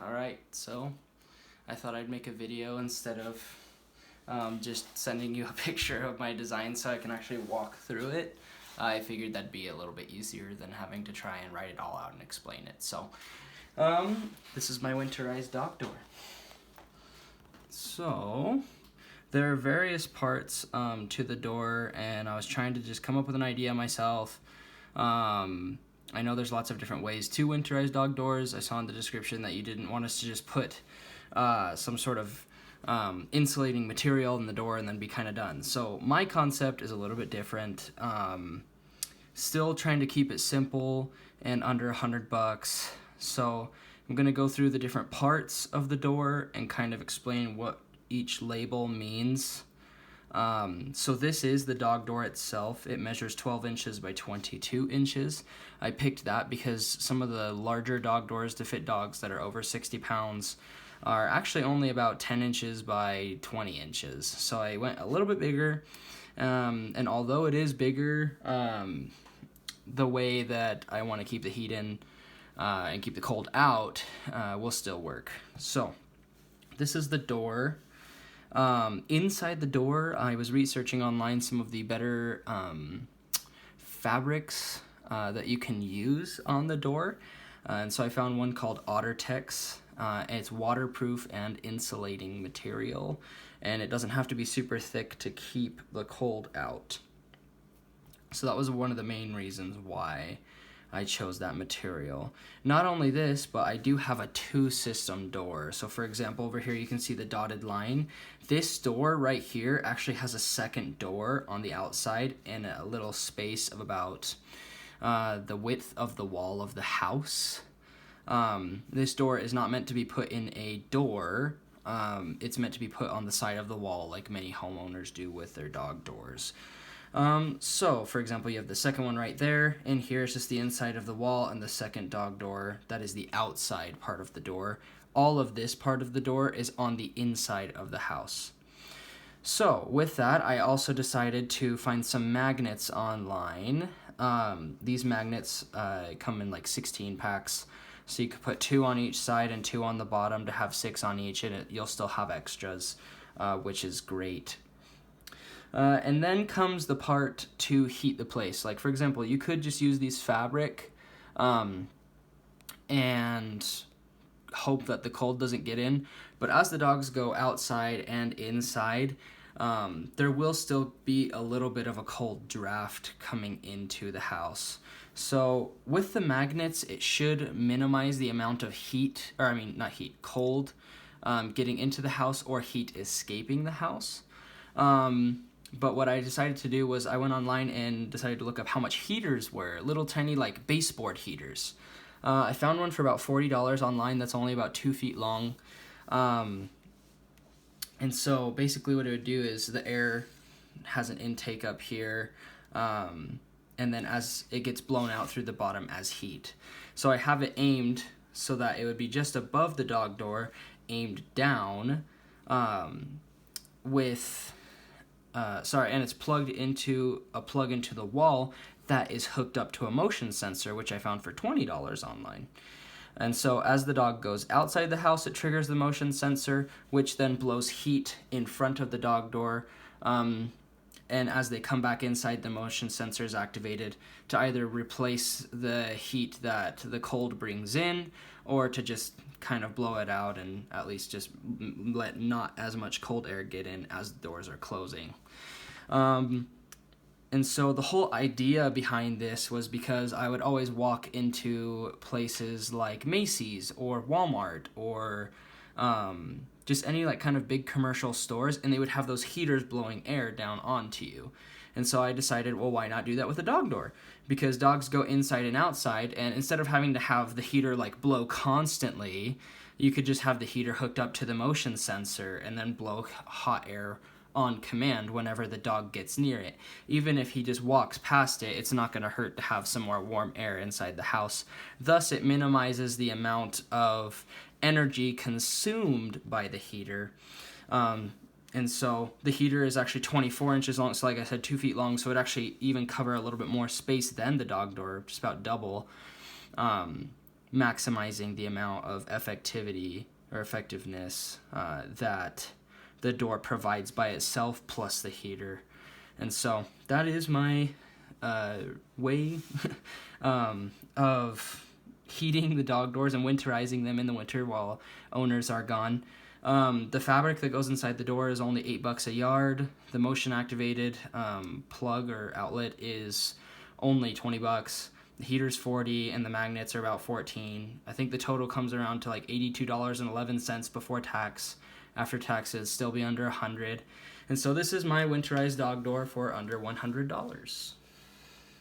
Alright, so I thought I'd make a video instead of just sending you a picture of my design so I can actually walk through it. I figured that'd be a little bit easier than having to try and write it all out and explain it. So, this is my winterized dog door. So, there are various parts to the door, and I was trying to just come up with an idea myself. I know there's lots of different ways to winterize dog doors. I saw in the description that you didn't want us to just put some sort of insulating material in the door and then be kind of done. So my concept is a little bit different. Still trying to keep it simple and under $100. So I'm going to go through the different parts of the door and kind of explain what each label means. So this is the dog door itself. It measures 12 inches by 22 inches. I picked that because some of the larger dog doors to fit dogs that are over 60 pounds are actually only about 10 inches by 20 inches. So I went a little bit bigger, and although it is bigger, the way that I want to keep the heat in and keep the cold out will still work. So this is the door. Inside the door, I was researching online some of the better fabrics that you can use on the door, and so I found one called OtterTex. And it's waterproof and insulating material, and it doesn't have to be super thick to keep the cold out. So that was one of the main reasons why I chose that material. Not only this, but I do have a two-system door. So for example, over here you can see the dotted line. This door right here actually has a second door on the outside and a little space of about the width of the wall of the house. This door is not meant to be put in a door. It's meant to be put on the side of the wall like many homeowners do with their dog doors. So, for example, you have the second one right there, and here's just the inside of the wall, and the second dog door, that is the outside part of the door. All of this part of the door is on the inside of the house. So, with that, I also decided to find some magnets online. These magnets come in like 16 packs, so you could put 2 on each side and 2 on the bottom to have 6 on each, and you'll still have extras, which is great. And then comes the part to heat the place. Like, for example, you could just use these fabric and hope that the cold doesn't get in. But as the dogs go outside and inside, there will still be a little bit of a cold draft coming into the house. So with the magnets, it should minimize the amount of heat, or I mean, not heat, cold getting into the house or heat escaping the house. But what I decided to do was I went online and decided to look up how much heaters were, little tiny like baseboard heaters. I found one for about $40 online that's only about 2 feet long. And so basically what it would do is the air has an intake up here, and then as it gets blown out through the bottom as heat. So I have it aimed so that it would be just above the dog door, aimed down, and it's plugged into a plug into the wall that is hooked up to a motion sensor, which I found for $20 online. And so as the dog goes outside the house, it triggers the motion sensor, which then blows heat in front of the dog door. And as they come back inside, the motion sensor is activated to either replace the heat that the cold brings in, or to just kind of blow it out and at least just let not as much cold air get in as the doors are closing. And so the whole idea behind this was because I would always walk into places like Macy's or Walmart or just any like kind of big commercial stores, and they would have those heaters blowing air down onto you. And so I decided, well, why not do that with a dog door? Because dogs go inside and outside, and instead of having to have the heater like blow constantly, you could just have the heater hooked up to the motion sensor and then blow hot air on command whenever the dog gets near it. Even if he just walks past it, it's not going to hurt to have some more warm air inside the house. Thus, it minimizes the amount of energy consumed by the heater. And so the heater is actually 24 inches long, so like I said, 2 feet long, so it actually even cover a little bit more space than the dog door, just about double. maximizing the amount of effectivity or effectiveness that the door provides by itself plus the heater. And so that is my way of heating the dog doors and winterizing them in the winter while owners are gone. The fabric that goes inside the door is only $8 a yard. The motion activated plug or outlet is only $20. The heater's $40 and the magnets are about $14. I think the total comes around to like $82.11 before tax. After taxes, still be under $100. And so this is my winterized dog door for under $100.